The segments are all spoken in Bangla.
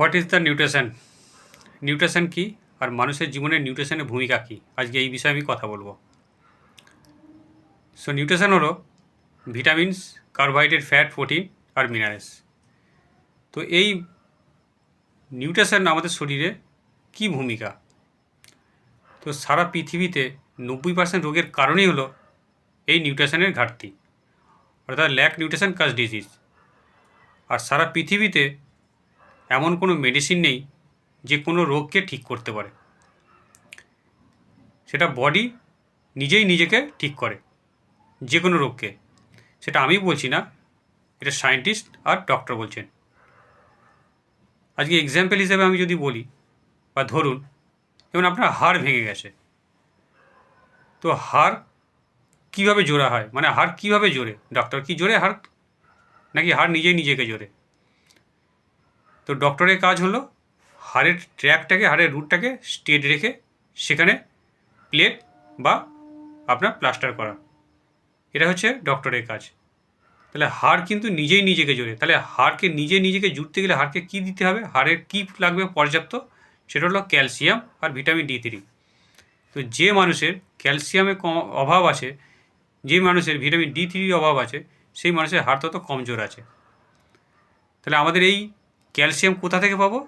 What is the nutrition? Nutrition কী আর মানুষের জীবনে নিউট্রিশনের ভূমিকা কী, আজকে এই বিষয়ে আমি কথা বলবো। সো নিউট্রিশন হলো ভিটামিনস, কার্বোহাইড্রেট, ফ্যাট, প্রোটিন আর মিনারেলস। তো এই নিউট্রিশন আমাদের শরীরে কী ভূমিকা? তো সারা পৃথিবীতে 90% রোগের কারণই হলো এই নিউট্রিশনের ঘাটতি, অর্থাৎ ল্যাক নিউট্রিশন কাজ ডিজিজ। আর সারা পৃথিবীতে এমন কোনো মেডিসিন নেই যে কোনো রোগকে ঠিক করতে পারে। সেটা বডি নিজেই নিজেকে ঠিক করে, যে কোনো রোগকে। সেটা আমি বলছি না, এটা সায়েন্টিস্ট আর ডক্টর বলছেন। আজকে এক্সাম্পল হিসেবে আমি যদি বলি বা ধরুন, যেমন আপনার হাড় ভেঙে গেছে, তো হাড় কীভাবে জোড়া হয়, মানে হাড় কীভাবে জোরে? ডক্টর কি জোরে হাড়, নাকি হাড় নিজেই নিজেকে জোরে? তো ডক্টরের কাজ হলো হাড়ের ট্র্যাকটাকে, হাড়ের রুটটাকে স্ট্রেট রেখে সেখানে প্লেট বা আপনার প্লাস্টার করা। এটা হচ্ছে ডক্টরের কাজ। তাহলে হাড় কিন্তু নিজেই নিজেকে জোরে। তাহলে হাড়কে নিজেকে জুড়তে গেলে হাড়কে কী দিতে হবে? হাড়ের কী লাগবে পর্যাপ্ত? সেটা হলো ক্যালসিয়াম আর ভিটামিন D3। তো যে মানুষের ক্যালসিয়ামের অভাব আছে, যে মানুষের ভিটামিন D3 অভাব আছে, সেই মানুষের হাড় তত কমজোর আছে। তাহলে আমাদের এই ক্যালসিয়াম কোথা থেকে পাবো?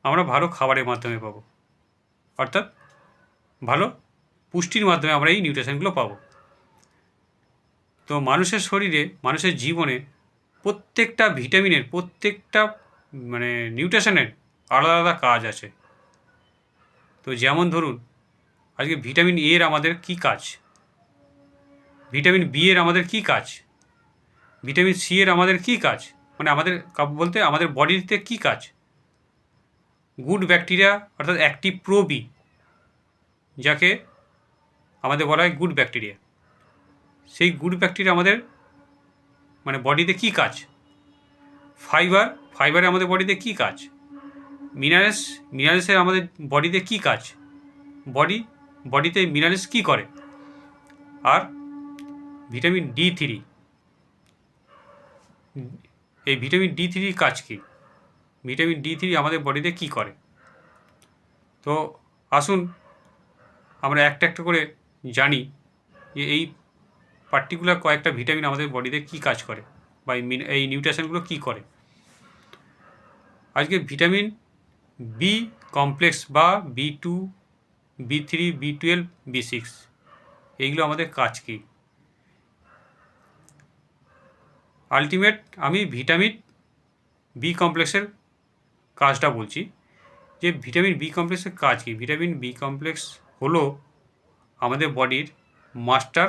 আমরা ভালো খাবারের মাধ্যমে পাবো, অর্থাৎ ভালো পুষ্টির মাধ্যমে আমরা এই নিউট্রিশনগুলো পাবো। তো মানুষের শরীরে, মানুষের জীবনে প্রত্যেকটা ভিটামিনের, প্রত্যেকটা মানে নিউট্রিশনের আলাদা আলাদা কাজ আছে। তো যেমন ধরুন, আজকে ভিটামিন এর আমাদের কী কাজ, ভিটামিন বি এর আমাদের কী কাজ, ভিটামিন সি এর আমাদের কী কাজ, মানে আমাদের বলতে আমাদের বডিতে কী কাজ। গুড ব্যাকটেরিয়া অর্থাৎ অ্যাক্টিভ প্রোবি, যাকে আমাদের বলা হয় গুড ব্যাকটেরিয়া, সেই গুড ব্যাকটেরিয়া আমাদের মানে বডিতে কী কাজ। ফাইবারে আমাদের বডিতে কী কাজ। মিনারেলসের আমাদের বডিতে কী কাজ, বডিতে মিনারেলস কী করে। আর ভিটামিন D3, এই ভিটামিন D3 কাজ কী, ভিটামিন D3 আমাদের বডিতে কী করে। তো আসুন আমরা একটা একটা করে জানি যে এই পার্টিকুলার কয়েকটা ভিটামিন আমাদের বডিতে কী কাজ করে, বা এই নিউট্রিশনগুলো কী করে। আজকে ভিটামিন বি কমপ্লেক্স বা B2, B3, B12, B6, এইগুলো আমাদের কাজ কী? আলটিমেট আমি ভিটামিন বি কমপ্লেক্সের কাজটা বলছি, যে ভিটামিন বি কমপ্লেক্সের কাজ কী। ভিটামিন বি কমপ্লেক্স হলো আমাদের বডির মাস্টার,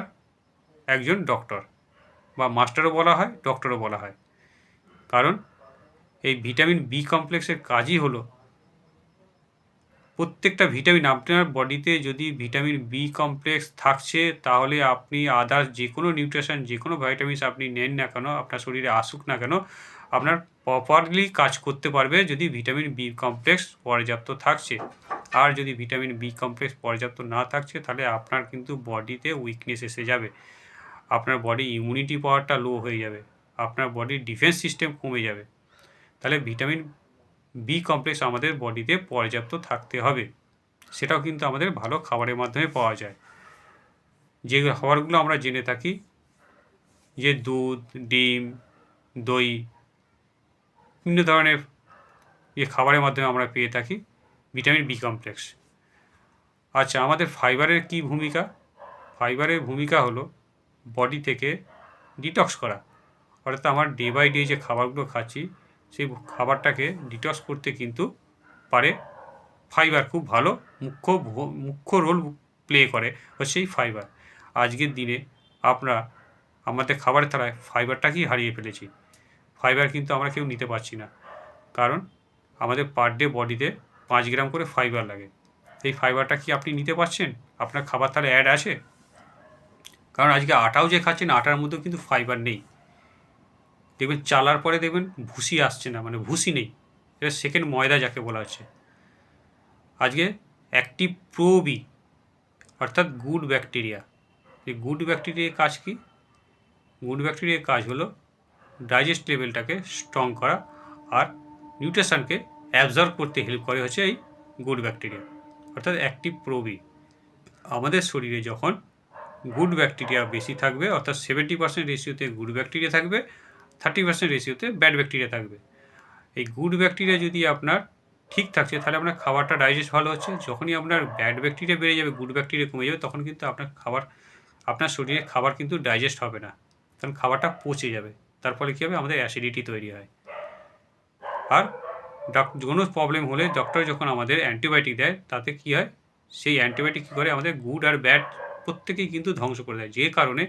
একজন ডক্টর, বা মাস্টারও বলা হয়, ডক্টরও বলা হয়। কারণ এই ভিটামিন বি কমপ্লেক্সের কাজই হলো প্রত্যেকটা ভিটামিন, আপনার বডিতে যদি ভিটামিন বি কমপ্লেক্স থাকছে, তাহলে আপনি আদার্স যে কোনো নিউট্রিশন, যে কোনো ভাইটামিনস আপনি নেন না কেন, আপনার শরীরে আসুক না কেন, আপনার প্রপারলি কাজ করতে পারবে যদি ভিটামিন বি কমপ্লেক্স পর্যাপ্ত থাকছে। আর যদি ভিটামিন বি কমপ্লেক্স পর্যাপ্ত না থাকছে, তাহলে আপনার কিন্তু বডিতে উইকনেস এসে যাবে, আপনার বডি ইমিউনিটি পাওয়ারটা লো হয়ে যাবে, আপনার বডির ডিফেন্স সিস্টেম কমে যাবে। তাহলে ভিটামিন বি কমপ্লেক্স আমাদের বডিতে পর্যাপ্ত থাকতে হবে। সেটাও কিন্তু আমাদের ভালো খাবারের মাধ্যমে পাওয়া যায়। যে খাবারগুলো আমরা জেনে থাকি, যে দুধ, ডিম, দই, বিভিন্ন ধরনের যে খাবারের মাধ্যমে আমরা পেয়ে থাকি ভিটামিন বি কমপ্লেক্স। আচ্ছা, আমাদের ফাইবারের কী ভূমিকা? ফাইবারের ভূমিকা হলো বডি থেকে ডিটক্স করা, অর্থাৎ আমার ডে বাই ডে যে খাবারগুলো খাচ্ছি, সেই খাবারটাকে ডিটক্স করতে কিন্তু পারে ফাইবার। খুব ভালো মুখ্য রোল প্লে করে হচ্ছে এই ফাইবার। আজকের দিনে আমরা আমাদের খাবারের থালায় ফাইবারটাকেই হারিয়ে ফেলেছি। ফাইবার কিন্তু আমরা কেউ নিতে পারছি না, কারণ আমাদের পার ডে বডিতে 5 গ্রাম করে ফাইবার লাগে। এই ফাইবারটা কি আপনি নিতে পারছেন? আপনার খাবার থালায় অ্যাড আছে? কারণ আজকে আটাও যে খাচ্ছেন, আটার মধ্যেও কিন্তু ফাইবার নেই। দেখবেন চালার পরে দেখবেন ভুসি আসছে না, মানে ভুসি নেই, এটা সেকেন্ড ময়দা যাকে বলা হচ্ছে। আজকে অ্যাক্টিভ প্রোবি অর্থাৎ গুড ব্যাকটেরিয়া, এই গুড ব্যাকটেরিয়ার কাজ কী? গুড ব্যাকটেরিয়ার কাজ হলো ডাইজেস্ট লেভেলটাকে স্ট্রং করা আর নিউট্রিশনকে অ্যাবজর্ব করতে হেল্প করে হচ্ছে এই গুড ব্যাকটেরিয়া, অর্থাৎ অ্যাক্টিভ প্রোবি। আমাদের শরীরে যখন গুড ব্যাকটেরিয়া বেশি থাকবে, অর্থাৎ 70% রেশিওতে গুড ব্যাকটেরিয়া থাকবে, 30% রেশিওতে ব্যাড ব্যাকটেরিয়া থাকবে। এই গুড ব্যাকটেরিয়া যদি আপনার ঠিক থাকছে, তাহলে আপনার খাবারটা ডাইজেস্ট ভালো হচ্ছে। যখনই আপনার ব্যাড ব্যাকটেরিয়া বেড়ে যাবে, গুড ব্যাকটেরিয়া কমে যাবে, তখন কিন্তু আপনার শরীরে খাবার কিন্তু ডাইজেস্ট হবে না, কারণ খাবারটা পচে যাবে। তার ফলে কী হবে, আমাদের অ্যাসিডিটি তৈরি হয়। আর কোনো প্রবলেম হলে ডক্টর যখন আমাদের অ্যান্টিবায়োটিক দেয়, তাতে কী হয়, সেই অ্যান্টিবায়োটিক কী করে, আমাদের গুড আর ব্যাড প্রত্যেকেই কিন্তু ধ্বংস করে দেয়। যে কারণে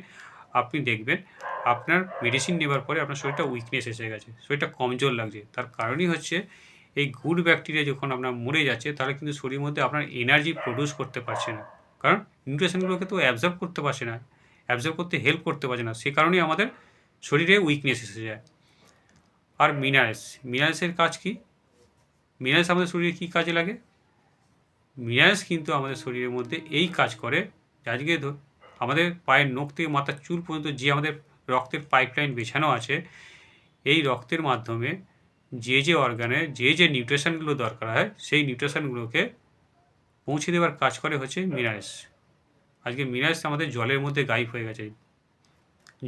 আপনি দেখবেন আপনার মেডিসিন নেবার পরে আপনার শরীরটা উইকনেস এসে গেছে, শরীরটা কমজোর লাগছে। তার কারণই হচ্ছে এই গুড ব্যাকটেরিয়া যখন আপনার মরে যাচ্ছে, তাহলে কিন্তু শরীরের মধ্যে আপনার এনার্জি প্রডিউস করতে পারছে না, কারণ নিউট্রিশনগুলোকে তো অ্যাবজর্ব করতে পারছে না, অ্যাবজর্ব করতে হেল্প করতে পারছে না। সে কারণেই আমাদের শরীরে উইকনেস এসে যায়। আর মিনারেলসের কাজ কি? মিনারেলস আমাদের শরীরে কী কাজে লাগে? মিনারেলস কিন্তু আমাদের শরীরের মধ্যে এই কাজ করে, আজকে আমাদের পায়ের নখ থেকে মাথার চুল পর্যন্ত যে আমাদের রক্তের পাইপলাইন বেছানো আছে, এই রক্তের মাধ্যমে যে অর্গানে যে নিউট্রিশনগুলো দরকার হয়, সেই নিউট্রিশনগুলোকে পৌঁছে দেওয়ার কাজ করে হচ্ছে মিনারেলস। আজকে মিনারেলস আমাদের জলের মধ্যে গায়েব হয়ে গেছে।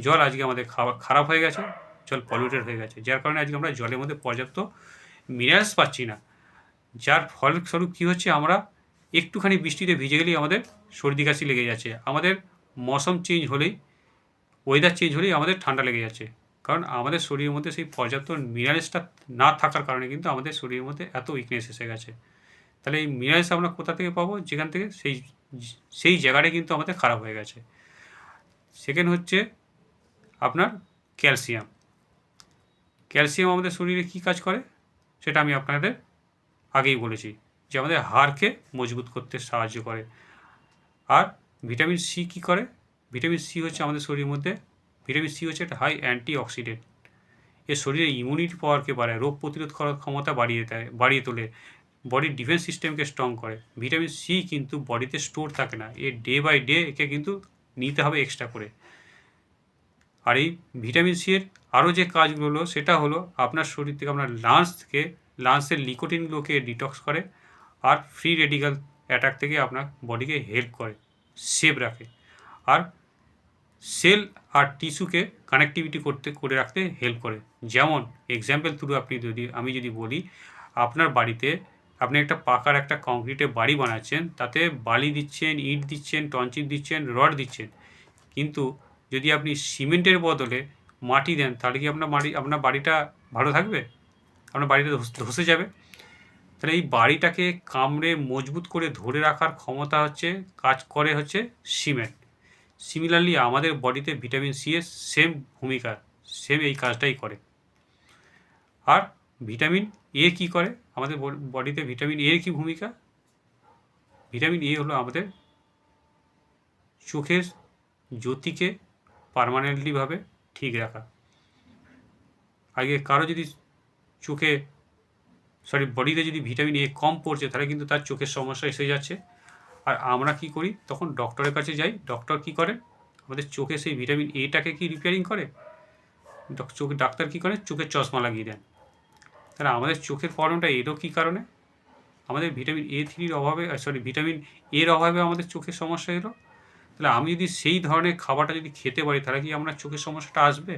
জল আজকে আমাদের খারাপ হয়ে গেছে, জল পলিউটেড হয়ে গেছে, যার কারণে আজকে আমরা জলের মধ্যে পর্যাপ্ত মিনারেলস পাচ্ছি না। যার ফলস্বরূপ কী হচ্ছে, আমরা একটুখানি বৃষ্টিতে ভিজে গেলেই আমাদের সর্দি কাশি লেগে যাচ্ছে। আমাদের মৌসুম চেঞ্জ হলেই, ওয়েদার চেঞ্জ হলেই আমাদের ঠান্ডা লেগে যাচ্ছে, কারণ আমাদের শরীরের মধ্যে সেই পর্যাপ্ত মিনারেলসটা না থাকার কারণে কিন্তু আমাদের শরীরের মধ্যে এত উইকনেস এসে গেছে। তাহলে এই মিনারেলস আমরা কোথা থেকে পাবো? যেখান থেকে সেই জায়গাটাই কিন্তু আমাদের খারাপ হয়ে গেছে। সেকেন্ড হচ্ছে আপনার ক্যালসিয়াম। ক্যালসিয়াম আমাদের শরীরে কী কাজ করে, সেটা আমি আপনাদের আগেই বলেছি, যে আমাদের হাড়কে মজবুত করতে সাহায্য করে। আর ভিটামিন সি কী করে? ভিটামিন সি হচ্ছে আমাদের শরীরের মধ্যে, ভিটামিন সি হচ্ছে একটা হাই অ্যান্টিঅক্সিডেন্ট। এর শরীরের ইমিউনিটি পাওয়ারকে বাড়ায়, রোগ প্রতিরোধ করার ক্ষমতা বাড়িয়ে তোলে, বডির ডিফেন্স সিস্টেমকে স্ট্রং করে। ভিটামিন সি কিন্তু বডিতে স্টোর থাকে না, এ ডে বাই ডে একে কিন্তু নিতে হবে এক্সট্রা করে। আর এই ভিটামিন সি এর আরও যে কাজগুলো, সেটা হলো আপনার শরীর থেকে, আপনার লাংসের লিকোটিনগুলোকে ডিটক্স করে, আর ফ্রি রেডিক্যাল অ্যাটাক থেকে আপনার বডিকে হেল্প করে, সেভ রাখে। আর সেল আর টিস্যুকে কানেক্টিভিটি করে রাখতে হেল্প করে। যেমন এক্সাম্পল থ্রু আমি যদি বলি, আপনার বাড়িতে আপনি একটা পাকার একটা কংক্রিটের বাড়ি বানাচ্ছেন, তাতে বালি দিচ্ছেন, ইট দিচ্ছেন, টনচিট দিচ্ছেন, রড দিচ্ছেন, কিন্তু যদি আপনি সিমেন্টের বদলে মাটি দেন, তাহলে কি আপনার বাড়িটা ভালো থাকবে? আপনার বাড়িটা ধসে যাবে। তাহলে এই বাড়িটাকে কামড়ে মজবুত করে ধরে রাখার ক্ষমতা কাজ করে হচ্ছে সিমেন্ট। সিমিলারলি আমাদের বডিতে ভিটামিন সি এর সেম এই কাজটাই করে। আর ভিটামিন এ কী করে আমাদের বডিতে? ভিটামিন এর কী ভূমিকা? ভিটামিন এ হলো আমাদের চোখের জ্যোতিকে পার্মানেন্টলিভাবে ঠিক রাখা। আগে কারো যদি বডিতে যদি ভিটামিন এ কম পড়ছে, তাহলে কিন্তু তার চোখের সমস্যা এসে যাচ্ছে। আর আমরা কি করি? তখন ডক্টরের কাছে যাই। ডক্টর কি করে? আমাদের চোখে সেই ভিটামিন এটাকে কি রিপেয়ারিং করে? ডাক্তার কী করে? চোখের চশমা লাগিয়ে দেন। তাহলে আমাদের চোখের প্রবলেমটা এরও কী কারণে? আমাদের ভিটামিন ভিটামিন এর অভাবে আমাদের চোখের সমস্যা এলো। তাহলে আমি যদি সেই ধরনের খাবারটা যদি খেতে পারি, তাহলে কি আপনার চোখের সমস্যাটা আসবে?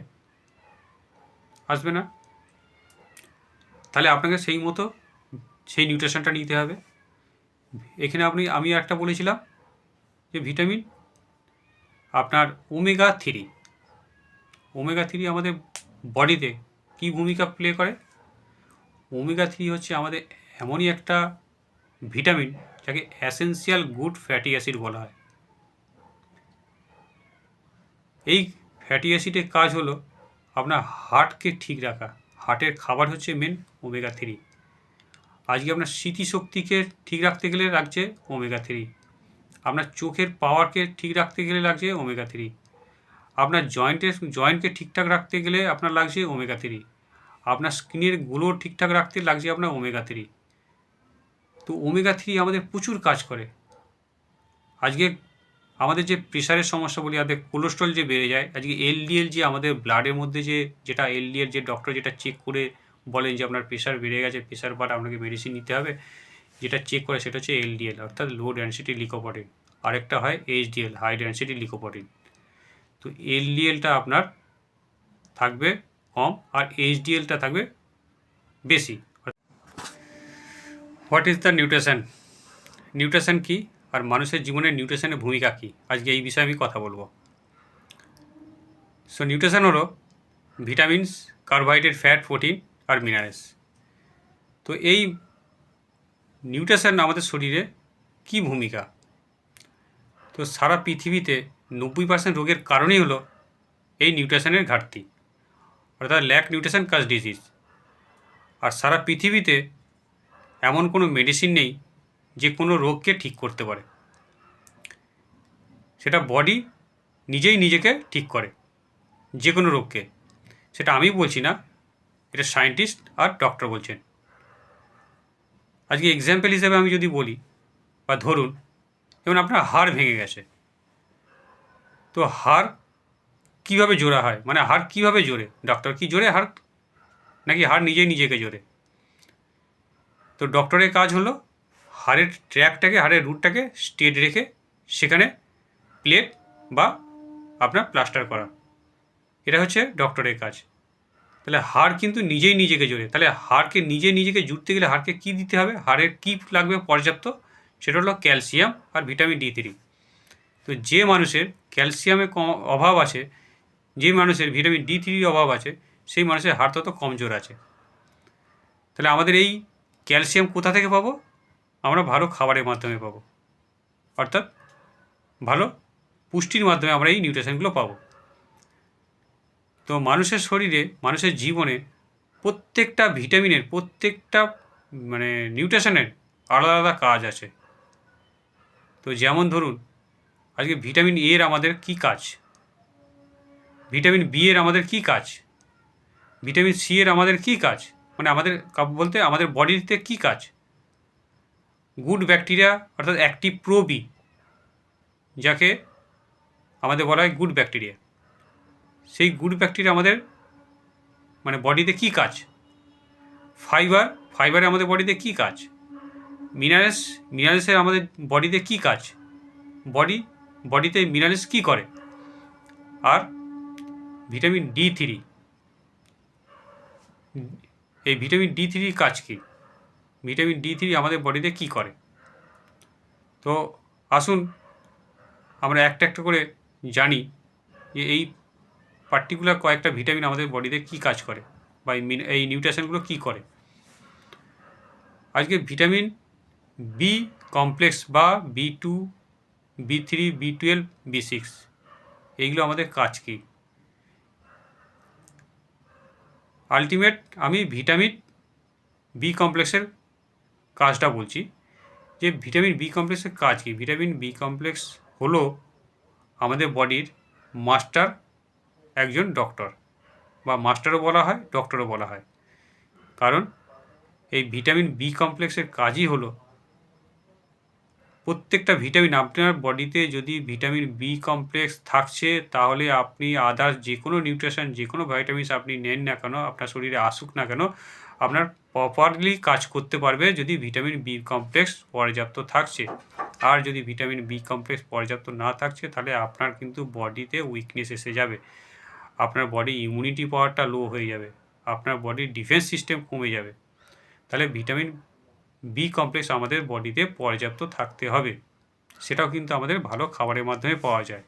আসবে না। তাহলে আপনাকে সেই নিউট্রিশনটা নিতে হবে। এখানে আমি একটা বলেছিলাম যে ভিটামিন আপনার ওমেগা 3 আমাদের বডিতে কী ভূমিকা প্লে করে? ওমেগা 3 হচ্ছে আমাদের এমনই একটা ভিটামিন, যাকে এসেনশিয়াল গুড ফ্যাটি অ্যাসিড বলা হয়। এই ফ্যাটি অ্যাসিডের কাজ হলো আপনার হার্টকে ঠিক রাখা। হার্টের খাবার হচ্ছে মেন ওমেগা 3। আজকে আপনার স্মৃতিশক্তিকে ঠিক রাখতে গেলে লাগছে ওমেগা 3। আপনার চোখের পাওয়ারকে ঠিক রাখতে গেলে লাগছে ওমেগা 3। আপনার জয়েন্টকে ঠিকঠাক রাখতে গেলে আপনার লাগছে ওমেগা 3। আপনার স্কিনের গ্লো ঠিকঠাক রাখতে লাগছে আপনার ওমেগা 3। তো ওমেগা 3 আমাদের প্রচুর কাজ করে। আজকে আমাদের যে প্রেশারের সমস্যা বলি, আমাদের কোলেস্ট্রল যে বেড়ে যায়, আজকে এলডিএল যে আমাদের ব্লাডের মধ্যে যেটা এলডিএল যে ডক্টর যেটা চেক করে বলেন যে আপনার প্রেশার বেড়ে গেছে, প্রেশার বাড়ে, আপনাকে মেডিসিন নিতে হবে, যেটা চেক করে সেটা হচ্ছে এলডিএল অর্থাৎ লো ডেনসিটি লিকোপ্রোটিন, আরেকটা হয় এইচডিএল হাই ডেনসিটি লিকোপ্রোটিন। তো এলডিএলটা আপনার থাকবে কম আর এইচডিএলটা থাকবে বেশি। What is the nutrition? Nutrition কী আর মানুষের জীবনে নিউট্রিশনের ভূমিকা কী, আজকে এই বিষয়ে আমি কথা বলবো। সো নিউট্রিশন হলো ভিটামিনস, কার্বোহাইড্রেট, ফ্যাট, প্রোটিন আর মিনারেলস। তো এই নিউট্রিশন আমাদের শরীরে কী ভূমিকা? তো সারা পৃথিবীতে 90% রোগের কারণই হলো এই নিউট্রিশনের ঘাটতি, অর্থাৎ ল্যাক নিউট্রিশন কাজ ডিজিজ। আর সারা পৃথিবীতে এমন কোনো মেডিসিন নেই যে কোনো রোগকে ঠিক করতে পারে, সেটা বডি নিজেই নিজেকে ঠিক করে যে কোনো রোগকে। সেটা আমি বলছি না, এটা সায়েন্টিস্ট আর ডক্টর বলছেন। আজকে এক্সাম্পল হিসেবে আমি যদি বলি বা ধরুন, যেমন আপনার হাড় ভেঙে গেছে, তো হাড় কীভাবে জোড়া হয়, মানে হাড় কীভাবে জোরে? ডক্টর কি জোরে হাড়, নাকি হাড় নিজেই নিজেকে জোরে? তো ডক্টরের কাজ হলো হাড়ের ট্র্যাকটাকে, হাড়ের রুটটাকে স্ট্রেট রেখে সেখানে প্লেট বা আপনার প্লাস্টার করা, এটা হচ্ছে ডক্টরের কাজ। তাহলে হাড় কিন্তু নিজেই নিজেকে জোরে, তাহলে হাড়কে নিজেকে জুড়তে গেলে হাড়কে কী দিতে হবে, হাড়ের কী লাগবে পর্যাপ্ত? সেটা হলো ক্যালসিয়াম আর ভিটামিন D3। তো যে মানুষের ক্যালসিয়ামের অভাব আছে, যে মানুষের ভিটামিন D3 অভাব আছে, সেই মানুষের হাড় তত কমজোর আছে। তাহলে আমাদের এই ক্যালসিয়াম কোথা থেকে পাবো? আমরা ভালো খাবারের মাধ্যমে পাবো, অর্থাৎ ভালো পুষ্টির মাধ্যমে আমরা এই নিউট্রিশনগুলো পাবো। তো মানুষের শরীরে, মানুষের জীবনে প্রত্যেকটা ভিটামিনের, প্রত্যেকটা মানে নিউট্রিশনের আলাদা আলাদা কাজ আছে। তো যেমন ধরুন, আজকে ভিটামিন এ এর আমাদের কী কাজ, ভিটামিন বি এর আমাদের কী কাজ, ভিটামিন সি এর আমাদের কী কাজ, মানে আমাদের বলতে আমাদের বডিতে কী কাজ। গুড ব্যাকটেরিয়া অর্থাৎ অ্যাক্টিভ প্রোবি, যাকে আমাদের বলা হয় গুড ব্যাকটেরিয়া, সেই গুড ব্যাকটেরিয়া আমাদের মানে বডিতে কী কাজ। ফাইবারে আমাদের বডিতে কী কাজ। মিনারেলসের আমাদের বডিতে কী কাজ, বডিতে মিনারেলস কী করে। আর ভিটামিন D3, এই ভিটামিন D3 কাজ কী, ভিটামিন D3 আমাদের বডিতে কী করে। তো আসুন আমরা একটা একটা করে জানি যে এই পার্টিকুলার কয়েকটা ভিটামিন আমাদের বডিতে কী কাজ করে বা এই নিউট্রিশনগুলো কী করে। আজকে ভিটামিন বি কমপ্লেক্স বা B2, B3, B12, B6, এইগুলো আমাদের কাজ কী। আলটিমেট আমি ভিটামিন বি কমপ্লেক্সের কাজটা বলছি, যে ভিটামিন বি কমপ্লেক্সের কাজ কী। ভিটামিন বি কমপ্লেক্স হলো আমাদের বডির মাস্টার, একজন ডক্টর, বা মাস্টারও বলা হয়, ডক্টরও বলা হয়। কারণ এই ভিটামিন বি কমপ্লেক্সের কাজই হলো প্রত্যেকটা ভিটামিন, আপনার বডিতে যদি ভিটামিন বি কমপ্লেক্স থাকছে, তাহলে আপনি আদার্স যে কোনো নিউট্রিশন, যে কোনো ভাইটামিনস আপনি নেন না কেন, আপনার শরীরে আসুক না কেন, আপনার প্রপারলি কাজ করতে পারবে যদি ভিটামিন বি কমপ্লেক্স পর্যাপ্ত থাকছে। আর যদি ভিটামিন বি কমপ্লেক্স পর্যাপ্ত না থাকছে, তাহলে আপনার কিন্তু বডিতে উইকনেস এসে যাবে, আপনার বডি ইমিউনিটি পাওয়ারটা লো হয়ে যাবে, আপনার বডির ডিফেন্স সিস্টেম কমে যাবে। তাহলে ভিটামিন বি কমপ্লেক্স আমাদের বডিতে পর্যাপ্ত থাকতে হবে। সেটাও কিন্তু আমাদের ভালো খাবারের মাধ্যমে পাওয়া যায়।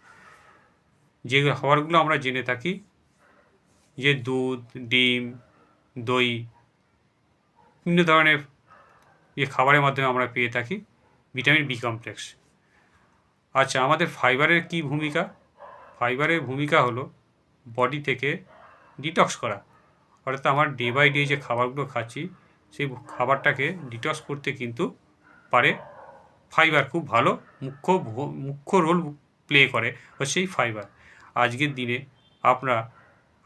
যে খাবারগুলো আমরা জেনে থাকি, যে দুধ, ডিম, দই, বিভিন্ন ধরনের যে খাবারের মাধ্যমে আমরা পেয়ে থাকি ভিটামিন বি কমপ্লেক্স। আচ্ছা, আমাদের ফাইবারের কী ভূমিকা? ফাইবারের ভূমিকা হলো বডি থেকে ডিটক্স করা, অর্থাৎ আমার ডে বাই ডে যে খাবারগুলো খাচ্ছি, সেই খাবারটাকে ডিটক্স করতে কিন্তু পারে ফাইবার। খুব ভালো মুখ্য রোল প্লে করে হচ্ছে এই ফাইবার। আজকের দিনে আমরা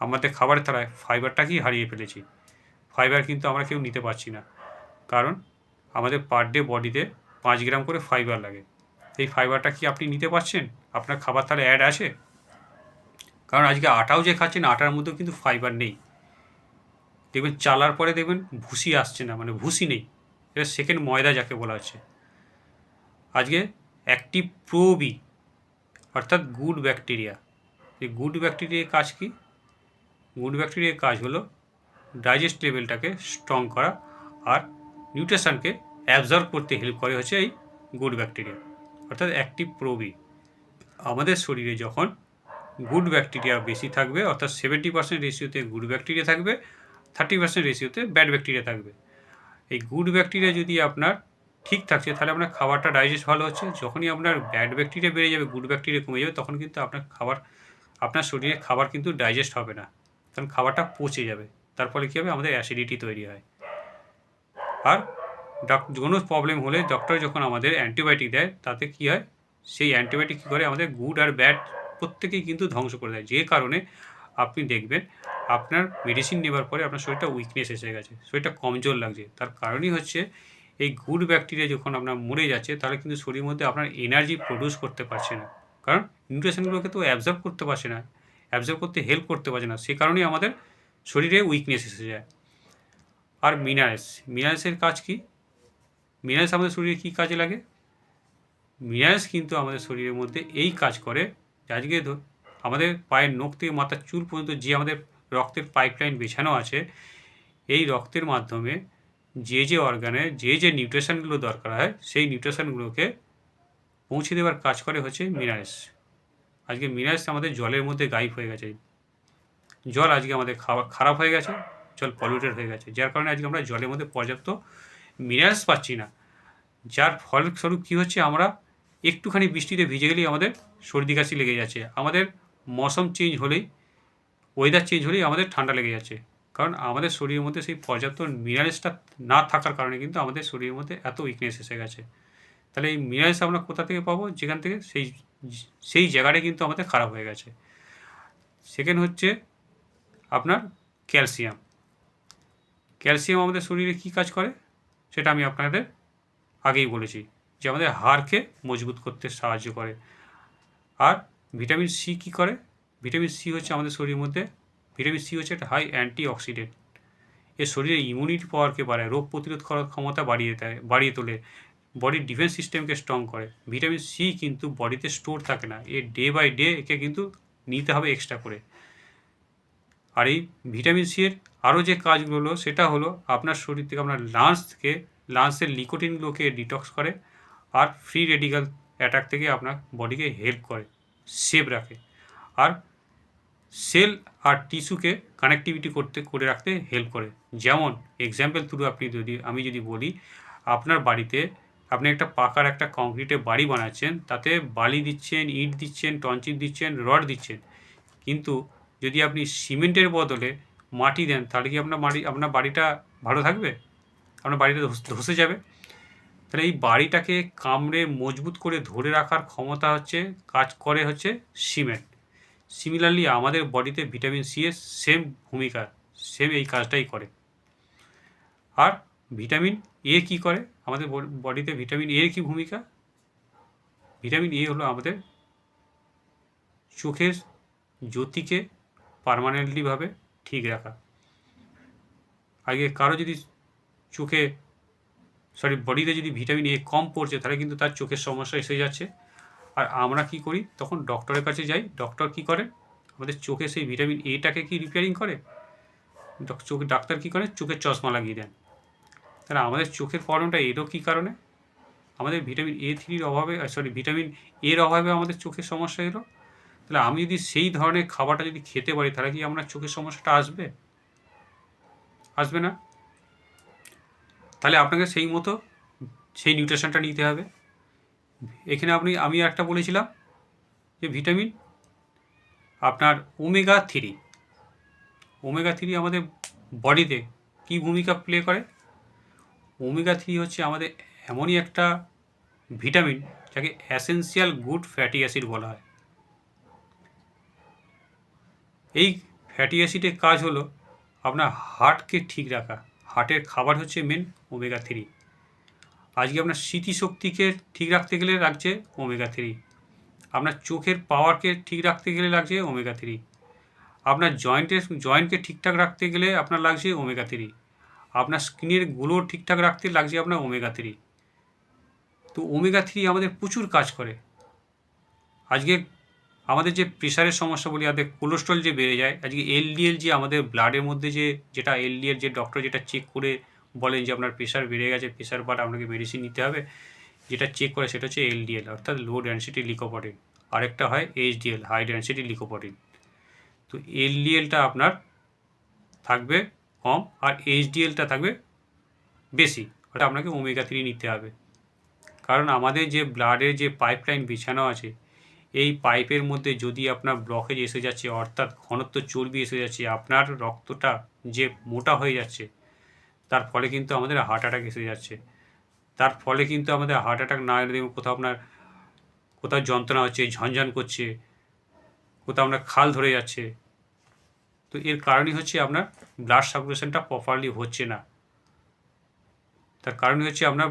আমাদের খাবারের থালায় ফাইবারটাকেই হারিয়ে ফেলেছি। ফাইবার কিন্তু আমরা কেউ নিতে পারছি না, কারণ আমাদের পার ডে বডিতে 5 গ্রাম করে ফাইবার লাগে। এই ফাইবারটা কি আপনি নিতে পারছেন? আপনার খাবার থালায় অ্যাড আছে? কারণ আজকে আটাও যে খাচ্ছেন, আটার মধ্যেও কিন্তু ফাইবার নেই। দেখবেন চালার পরে দেখবেন ভুসি আসছে না, মানে ভুসি নেই, এটা সেকেন্ড ময়দা যাকে বলা হচ্ছে। আজকে অ্যাক্টিভ প্রোবি অর্থাৎ গুড ব্যাকটেরিয়া, এই গুড ব্যাকটেরিয়ার কাজ কি? গুড ব্যাকটেরিয়ার কাজ হলো ডাইজেস্ট লেভেলটাকে স্ট্রং করা আর নিউট্রিশনকে অ্যাবজর্ব করতে হেল্প করে হচ্ছে এই গুড ব্যাকটেরিয়া অর্থাৎ অ্যাক্টিভ প্রোবি। আমাদের শরীরে যখন গুড ব্যাকটেরিয়া বেশি থাকবে, অর্থাৎ 70% রেশিওতে গুড ব্যাকটেরিয়া থাকবে, 30% রেশিওতে ব্যাড ব্যাকটেরিয়া থাকবে। এই গুড ব্যাকটেরিয়া যদি আপনার ঠিক থাকছে তাহলে আপনার খাবারটা ডাইজেস্ট ভালো হচ্ছে। যখনই আপনার ব্যাড ব্যাকটেরিয়া বেড়ে যাবে, গুড ব্যাকটেরিয়া কমে যাবে, তখন কিন্তু আপনার শরীরে খাবার কিন্তু ডাইজেস্ট হবে না, তখন খাবারটা পচে যাবে। তার ফলে কী হবে? আমাদের অ্যাসিডিটি তৈরি হয়। আর কোনো প্রবলেম হলে ডক্টর যখন আমাদের অ্যান্টিবায়োটিক দেয়, তাতে কী হয়? সেই অ্যান্টিবায়োটিক কী করে? আমাদের গুড আর ব্যাড প্রত্যেকেই কিন্তু ধ্বংস করে দেয়। যে কারণে আপনি দেখবেন আপনার মেডিসিন নেবার পরে আপনার শরীরটা উইকনেস এসে গেছে, শরীরটা কমজোর লাগছে। তার কারণই হচ্ছে এই গুড ব্যাকটেরিয়া যখন আপনার মরে যাচ্ছে, তাহলে কিন্তু শরীরের মধ্যে আপনার এনার্জি প্রডিউস করতে পারছে না, কারণ নিউট্রিশনগুলোকে তো অ্যাবজর্ব করতে পারছে না, অ্যাবজর্ব করতে হেল্প করতে পারছে না। সে কারণেই আমাদের শরীরে উইকনেস এসে যায়। আর মিনারেলসের কাজ কি? মিনারেলস আমাদের শরীরে কী কাজে লাগে? মিনারেলস কিন্তু আমাদের শরীরের মধ্যে এই কাজ করে, আজকে আমাদের পায়ের নখ থেকে মাথার চুল পর্যন্ত যে আমাদের রক্তের পাইপলাইন বেছানো আছে, এই রক্তের মাধ্যমে যে অর্গানে যে নিউট্রিশনগুলো দরকার হয়, সেই নিউট্রিশনগুলোকে পৌঁছে দেওয়ার কাজ করে হচ্ছে মিনারেলস। আজকে মিনারেলস আমাদের জলের মধ্যে গায়েব হয়ে গেছে। জল আজকে আমাদের খারাপ হয়ে গেছে, জল পলিউটেড হয়ে গেছে, যার কারণে আজকে আমরা জলের মধ্যে পর্যাপ্ত মিনারেলস পাচ্ছি না। যার ফলস্বরূপ কী হচ্ছে? আমরা একটুখানি বৃষ্টিতে ভিজে গেলেই আমাদের সর্দি কাশি লেগে যাচ্ছে, আমাদের মৌসুম চেঞ্জ হলেই, ওয়েদার চেঞ্জ হলেই আমাদের ঠান্ডা লেগে যাচ্ছে, কারণ আমাদের শরীরের মধ্যে সেই পর্যাপ্ত মিনারেলসটা না থাকার কারণে কিন্তু আমাদের শরীরের মধ্যে এত উইকনেস এসে গেছে। তাহলে এই মিনারেলস আমরা কোথা থেকে পাবো? যেখান থেকে সেই জায়গাটা কিন্তু আমাদের খারাপ হয়ে গেছে। সেকেন্ড হচ্ছে আপনার ক্যালসিয়াম। ক্যালসিয়াম আমাদের শরীরে কী কাজ করে সেটা আমি আপনাদের আগেই বলেছি, যে আমাদের হাড়কে মজবুত করতে সাহায্য করে। আর ভিটামিন সি কী করে? ভিটামিন সি হচ্ছে আমাদের শরীরের মধ্যে, ভিটামিন সি হচ্ছে একটা হাই অ্যান্টিঅক্সিডেন্ট। এর শরীরের ইমিউনিটি পাওয়ারকে বাড়ায়, রোগ প্রতিরোধ করার ক্ষমতা বাড়িয়ে তোলে, বডির ডিফেন্স সিস্টেমকে স্ট্রং করে। ভিটামিন সি কিন্তু বডিতে স্টোর থাকে না, এ ডে বাই ডে একে কিন্তু নিতে হবে এক্সট্রা করে। আর এই ভিটামিন সি এর আরও যে কাজগুলো হলো, সেটা হলো আপনার শরীর থেকে, আপনার লাংসের লিকোটিনগুলোকে ডিটক্স করে, আর ফ্রি রেডিক্যাল অ্যাটাক থেকে আপনার বডিকে হেল্প করে, সেভ রাখে, আর সেল আর টিস্যুকে কানেক্টিভিটি করে রাখতে হেল্প করে। যেমন এক্সাম্পল থ্রু আমি যদি বলি, আপনার বাড়িতে আপনি একটা পাকার একটা কংক্রিটের বাড়ি বানাচ্ছেন, তাতে বালি দিচ্ছেন, ইট দিচ্ছেন, টনচিট দিচ্ছেন, রড দিচ্ছেন, কিন্তু যদি আপনি সিমেন্টের বদলে মাটি দেন, তাহলে কি আপনার বাড়িটা ভালো থাকবে? আপনার বাড়িটা ধসে যাবে। তাহলে এই বাড়িটাকে কামড়ে মজবুত করে ধরে রাখার ক্ষমতা কাজ করে হচ্ছে সিমেন্ট। সিমিলারলি আমাদের বডিতে ভিটামিন সি এর সেম এই কাজটাই করে। আর ভিটামিন এ কী করে? আমাদের বডিতে ভিটামিন এর কী ভূমিকা? ভিটামিন এ হলো আমাদের চোখের জ্যোতিকে পার্মানেন্টলিভাবে ঠিক রাখা। আগে কারো যদি বডিতে যদি ভিটামিন এ কম পড়ছে, তাহলে কিন্তু তার চোখের সমস্যা এসে যাচ্ছে। আর আমরা কি করি? তখন ডক্টরের কাছে যাই। ডক্টর কি করে? আমাদের চোখে সেই ভিটামিন এটাকে কি রিপেয়ারিং করে? ডাক্তার কী করে? চোখের চশমা লাগিয়ে দেন। তাহলে আমাদের চোখের প্রবলেমটা এরও কী কারণে? আমাদের ভিটামিন এর অভাবে আমাদের চোখের সমস্যা এলো। তাহলে আমি যদি সেই ধরনের খাবারটা যদি খেতে পারি, তাহলে কি আপনার চোখের সমস্যাটা আসবে? আসবে না। তাহলে আপনাকে সেই মতো সেই নিউট্রিশনটা নিতে হবে। এখানে আমি একটা বলেছিলাম যে ভিটামিন আপনার ওমেগা 3 আমাদের বডিতে কী ভূমিকা প্লে করে? ওমেগা 3 হচ্ছে আমাদের এমনই একটা ভিটামিন যাকে অ্যাসেন্সিয়াল গুড ফ্যাটি অ্যাসিড বলা হয়। এই ফ্যাটি অ্যাসিডের কাজ হলো আপনার হার্টকে ঠিক রাখা। হার্টের খাবার হচ্ছে মেন ওমেগা 3। আজকে আপনার স্মৃতিশক্তিকে ঠিক রাখতে গেলে লাগছে ওমেগা 3, আপনার চোখের পাওয়ারকে ঠিক রাখতে গেলে লাগছে ওমেগা 3, আপনার জয়েন্টকে ঠিকঠাক রাখতে গেলে আপনার লাগছে ওমেগা 3। আপনার স্কিনের গ্লো ঠিকঠাক রাখতে লাগছে আপনার ওমেগা 3। তো ওমেগা 3 আমাদের প্রচুর কাজ করে। আজকে আমাদের যে প্রেশারের সমস্যা বলি, আমাদের কোলেস্ট্রল যে বেড়ে যায়, আজকে এলডিএল যে আমাদের ব্লাডের মধ্যে যেটা এলডিএল যে ডক্টর যেটা চেক করে বলেন যে আপনার প্রেশার বেড়ে গেছে, প্রেশার বাট আপনাকে মেডিসিন নিতে হবে, যেটা চেক করে সেটা হচ্ছে এলডিএল অর্থাৎ লো ডেনসিটি লিকোপ্রোটিন। আরেকটা হয় এইচডিএল হাই ডেনসিটি লিকোপ্রোটিন। তো এলডিএলটা আপনার থাকবে কম আর এইচডিএলটা থাকবে বেশি, ওটা আপনাকে ওমেগা 3 নিতে হবে। কারণ আমাদের যে ব্লাডের যে পাইপলাইন বিছানো আছে, এই পাইপের মধ্যে যদি আপনার ব্লকেজ এসে যাচ্ছে অর্থাৎ ঘনত্ব চর্বি এসে যাচ্ছে, আপনার রক্তটা যে মোটা হয়ে যাচ্ছে, তার ফলে কিন্তু আমাদের হার্ট অ্যাটাক এসে যাচ্ছে। তার ফলে কিন্তু আমাদের হার্ট অ্যাটাক না এলে দেখুন কোথাও যন্ত্রণা হচ্ছে, ঝনঝন করছে, কোথাও আপনার খাল ধরে যাচ্ছে। তো এর কারণই হচ্ছে আপনার ব্লাড সার্কুলেশনটা প্রপারলি হচ্ছে না। তার কারণই হচ্ছে আপনার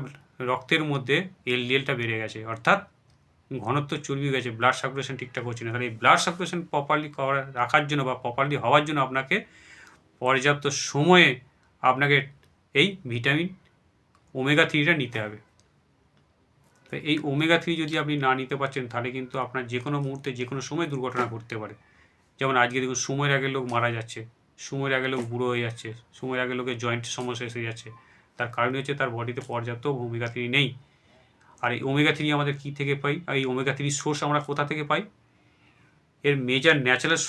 রক্তের মধ্যে এলডিএলটা বেড়ে গেছে অর্থাৎ ঘনত্ব চর্বি গেছে, ব্লাড সার্কুলেশন ঠিকঠাক হচ্ছে না। তাহলে এই ব্লাড সার্কুলেশন প্রপারলি রাখার জন্য বা প্রপারলি হওয়ার জন্য আপনাকে পর্যাপ্ত সময়ে আপনাকে এই ভিটামিন ওমেগা 3টা নিতে হবে। তো এই ওমেগা 3 যদি আপনি না নিতে পারছেন, তাহলে কিন্তু আপনার যে কোনো মুহূর্তে যে কোনো সময় দুর্ঘটনা ঘটতে পারে। যেমন আজকে দেখুন সময়ের আগে লোক মারা যাচ্ছে, সময়ের আগে লোক বুড়ো হয়ে যাচ্ছে, সময়ের আগে লোকের জয়েন্টের সমস্যা এসে যাচ্ছে। তার কারণ হচ্ছে তার বডিতে পর্যাপ্ত ওমেগা 3 নেই। আর এই ওমেগা 3 আমাদের কী থেকে পাই? আর এই ওমেগা 3 সোর্স আমরা কোথা থেকে পাই? এর মেজর ন্যাচারাল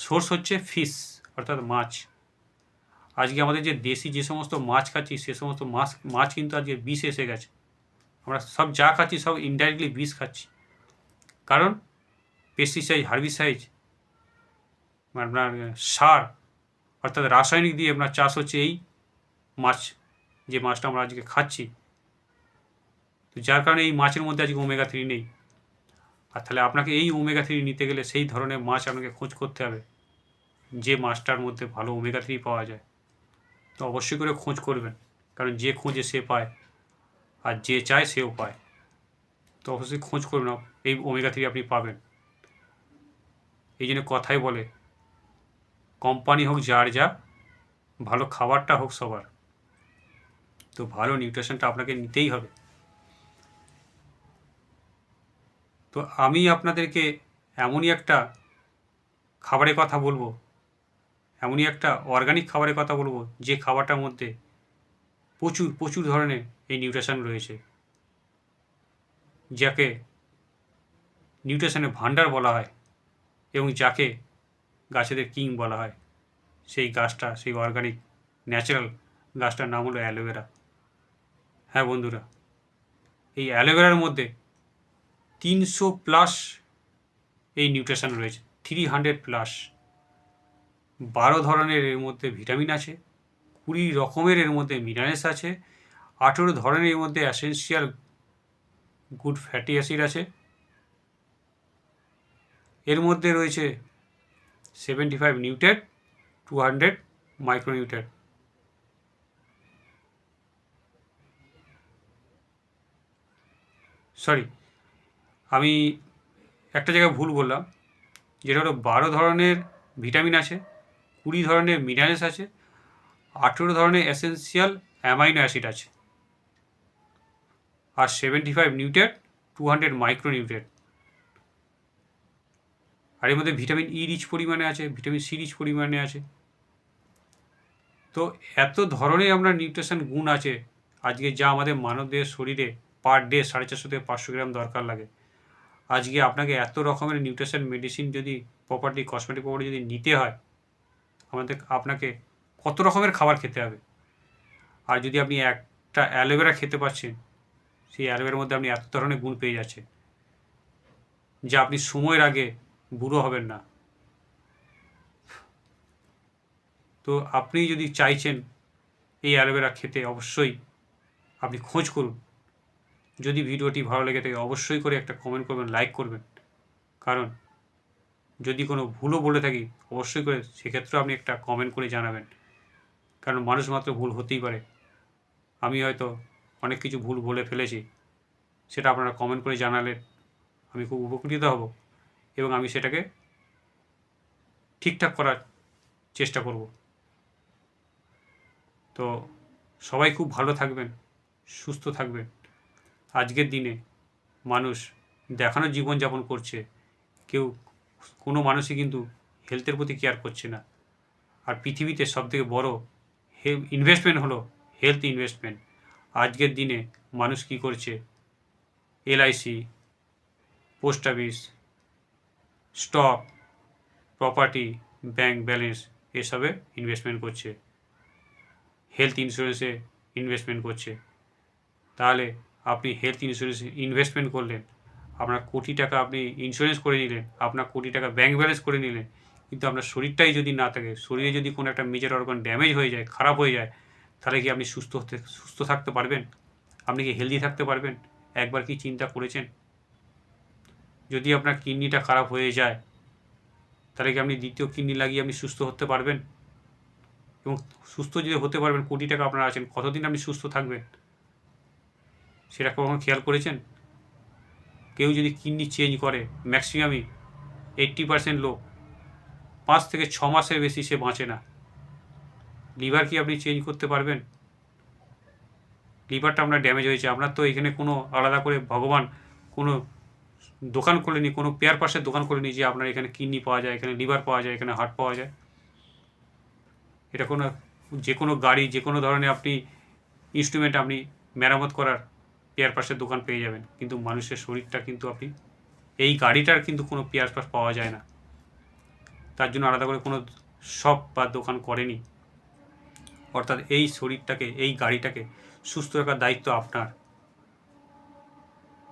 সোর্স হচ্ছে ফিশ অর্থাৎ মাছ। আজকে আমাদের যে দেশি যে সমস্ত মাছ খাচ্ছি, সে সমস্ত মাছ কিন্তু আজকে বিষ এসে গেছে। আমরা সব যা খাচ্ছি সব ইনডাইরেক্টলি বিষ খাচ্ছি। কারণ পেস্টিসাইড, হার্বিসাইড, আপনার সার অর্থাৎ রাসায়নিক দিয়ে আপনার চাষ হচ্ছে এই মাছ, যে মাছটা আমরা আজকে খাচ্ছি। তো যার কারণে এই মাছের মধ্যে আজকে ওমেগা 3 নেই। আর তাহলে আপনাকে এই ওমেগা 3 নিতে গেলে সেই ধরনের মাছ আপনাকে খোঁজ করতে হবে যে মাছটার মধ্যে ভালো ওমেগা 3 পাওয়া যায়। তো অবশ্যই করে খোঁজ করবেন, কারণ যে খোঁজে সে পায় আর যে চায় সেও পায়। তো অবশ্যই খোঁজ করুন, এই ওমেগা 3 আপনি পাবেন। এই জন্য কথাই বলে, কোম্পানি হোক যার যা, ভালো খাবারটা হোক সবার। তো ভালো নিউট্রিশনটা আপনাকে নিতেই হবে। তো আমি আপনাদেরকে এমনই একটা খাবারের কথা বলবো, এমনই একটা অর্গানিক খাবারের কথা বলবো, যে খাবারটার মধ্যে প্রচুর প্রচুর ধরনের এই নিউট্রিশন রয়েছে, যাকে নিউট্রিশনের ভান্ডার বলা হয় এবং যাকে গাছেদের কিং বলা হয়। সেই গাছটা, সেই অর্গানিক ন্যাচারাল গাছটার নাম হলো অ্যালোভেরা। হ্যাঁ বন্ধুরা, এই অ্যালোভেরার মধ্যে 300+ এই নিউট্রিশন রয়েছে, 300+। 12 ধরনের এর মধ্যে ভিটামিন আছে, 20 রকমের এর মধ্যে মিনারেলস আছে, 18 ধরনের এর মধ্যে অ্যাসেন্সিয়াল গুড ফ্যাটি অ্যাসিড আছে। এর মধ্যে রয়েছে 75 নিউট্রেট, 200 মাইক্রোনিউট্রেট। সরি, আমি একটা জায়গায় ভুল বললাম, যেটা হলো 12 ধরনের ভিটামিন আছে, 20 ধরনের মিনারেলস আছে, 18 ধরনের এসেন্সিয়াল অ্যামাইনো অ্যাসিড আছে, আর 75 নিউট্রেট, 200 মাইক্রোনিউট্রেট। আর এর মধ্যে ভিটামিন ই রিচ পরিমাণে আছে, ভিটামিন সি রিচ পরিমাণে আছে। তো এত ধরনের আমরা নিউট্রিশন গুণ আছে আজকে, যা আমাদের মানবদেহের শরীরে পার ডে 450 থেকে 500 গ্রাম দরকার লাগে। আজকে আপনাকে এত রকমের নিউট্রিশন মেডিসিন যদি প্রপার্টি কসমেটিক প্রপার্টি যদি নিতে হয়, আপনাকে কত রকমের খাবার খেতে হবে। আর যদি আপনি একটা অ্যালোভেরা খেতে পাচ্ছেন, সেই অ্যালোভেরার মধ্যে আপনি এত ধরনের গুণ পেয়ে যাচ্ছেন, যা আপনি সময়ের আগে বুড়ো হবেন না। তো আপনি যদি চাইছেন এই অ্যালোভেরা খেতে, অবশ্যই আপনি খোঁজ করুন। যদি ভিডিওটি ভালো লেগে থাকে অবশ্যই করে একটা কমেন্ট করবেন, লাইক করবেন। কারণ যদি কোনো ভুলও বলে থাকি অবশ্যই করে সেক্ষেত্রেও আপনি একটা কমেন্ট করে জানাবেন। কারণ মানুষ মাত্র ভুল হতেই পারে। আমি হয়তো অনেক কিছু ভুল বলে ফেলেছি, সেটা আপনারা কমেন্ট করে জানালে আমি খুব উপকৃত হব এবং আমি সেটাকে ঠিকঠাক করার চেষ্টা করব। তো সবাই খুব ভালো থাকবেন, সুস্থ থাকবেন। আজকের দিনে মানুষ দেখানোর জীবনযাপন করছে, কেউ কোনো মানুষই কিন্তু হেলথের প্রতি কেয়ার করছে না। আর পৃথিবীতে সবথেকে বড় ইনভেস্টমেন্ট হলো হেলথ ইনভেস্টমেন্ট। আজকের দিনে মানুষ কী করছে, LIC, post office, stock, property, bank balance এসবে ইনভেস্টমেন্ট করছে, হেলথ ইন্স্যুরেন্সে ইনভেস্টমেন্ট করছে। তাহলে আপনি হেলথ ইন্স্যুরেন্সে ইনভেস্টমেন্ট করলেন, আপনার কোটি টাকা আপনি ইন্স্যুরেন্স করে নিলেন, আপনার কোটি টাকা ব্যাংক ব্যালেন্স করে নিলেন, কিন্তু আপনার শরীরটাই যদি না থাকে, শরীরে যদি কোনো একটা মেজর অর্গান ড্যামেজ হয়ে যায়, খারাপ হয়ে যায়, তাহলে কি আপনি সুস্থ থাকতে পারবেন? আপনি কি হেলদি থাকতে পারবেন? একবার কি চিন্তা করেছেন? যদি আপনার কিডনিটা খারাপ হয়ে যায়, তাহলে কি আপনি দ্বিতীয় কিডনি লাগিয়ে আপনি সুস্থ হতে পারবেন? এবং সুস্থ যদি হতে পারবেন, কোটি টাকা আপনার আছেন, কতদিন আপনি সুস্থ থাকবেন সেটা কখনো খেয়াল করেছেন? কেউ যদি কিডনি চেঞ্জ করে, ম্যাক্সিমামই 80% লোক 5 থেকে 6 মাসের বেশি সে বাঁচে না। লিভার কি আপনি চেঞ্জ করতে পারবেন? লিভারটা আপনার ড্যামেজ হয়েছে, আপনার তো এখানে কোনো আলাদা করে ভগবান কোনো দোকান খোলেনি, কোনো পেয়ার পার্টসের দোকান খোলেনি যে আপনার এখানে কিডনি পাওয়া যায়, এখানে লিভার পাওয়া যায়, এখানে হার্ট পাওয়া যায়। এটা কোনো যে কোনো গাড়ি, যে কোনো ধরনের আপনি ইনস্ট্রুমেন্ট আপনি মেরামত করার পেয়ার পার্টসের দোকান পেয়ে যাবেন, কিন্তু মানুষের শরীরটা কিন্তু আপনি এই গাড়িটার কিন্তু কোনো পেয়ার পার্টস পাওয়া যায় না। তার জন্য আলাদা করে কোনো শপ বা দোকান করেনি। অর্থাৎ এই শরীরটাকে, এই গাড়িটাকে সুস্থ রাখার দায়িত্ব আপনার।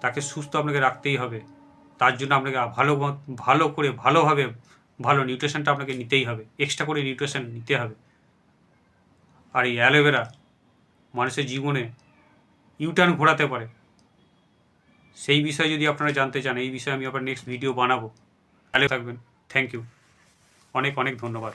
তাকে সুস্থ আপনাকে রাখতেই হবে। তার জন্য আপনাকে ভালোভাবে ভালো নিউট্রিশনটা আপনাকে নিতেই হবে, এক্সট্রা করে নিউট্রিশন নিতে হবে। আর এই অ্যালোভেরা মানুষের জীবনে ইউটার্ন ঘোরাতে পারে। সেই বিষয়ে যদি আপনারা জানতে চান, এই বিষয়ে আমি আবার নেক্সট ভিডিও বানাবো। ভালো থাকবেন। Thank you. অনেক অনেক ধন্যবাদ।